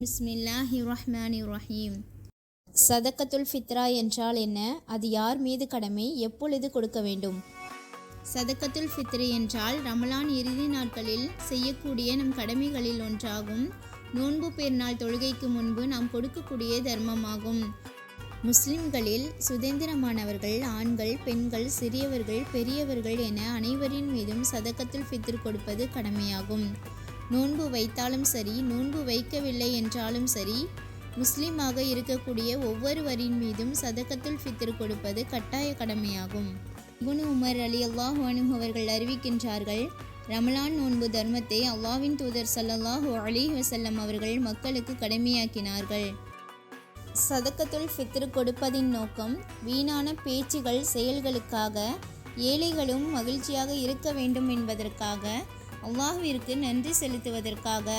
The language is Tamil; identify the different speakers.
Speaker 1: பிஸ்மில்லாஹிர்ரஹ்மானிர்ரஹீம். சதக்கத்துல் ஃபித்ரா என்றால் என்ன? அது யார் மீது கடமை? எப்பொழுது கொடுக்க வேண்டும்? சதக்கத்துல் ஃபித்ர் என்றால் ரமலான் இறுதி நாட்களில் செய்யக்கூடிய நம் கடமைகளில் ஒன்றாகும். நோன்பு பெருநாள் தொழுகைக்கு முன்பு நாம் கொடுக்கக்கூடிய தர்மமாகும். முஸ்லிம்களில் சுதந்திரமானவர்கள், ஆண்கள், பெண்கள், சிறியவர்கள், பெரியவர்கள் என அனைவரின் மீதும் சதக்கத்துல் ஃபித்ர் கொடுப்பது கடமையாகும். நோன்பு வைத்தாலும் சரி, நோன்பு வைக்கவில்லை என்றாலும் சரி, முஸ்லிமாக இருக்கக்கூடிய ஒவ்வொருவரின் மீதும் சதக்கத்துல் ஃபித்ர் கொடுப்பது கட்டாய கடமையாகும். இப்னு உமர் ரலியல்லாஹு அன்ஹு அவர்கள் அறிவிக்கின்றார்கள், ரமலான் நோன்பு தர்மத்தை அல்லாஹ்வின் தூதர் ஸல்லல்லாஹு அலைஹி வஸல்லம் அவர்கள் மக்களுக்கு கடமையாக்கினார்கள். சதக்கத்துல் ஃபித்ர் கொடுப்பதின் நோக்கம் வீணான பேச்சுகள், செயல்களுக்காக, ஏழைகளும் மகிழ்ச்சியாக இருக்க வேண்டும் என்பதற்காக, அல்லாஹ்விற்கு நன்றி செலுத்துவதற்காக.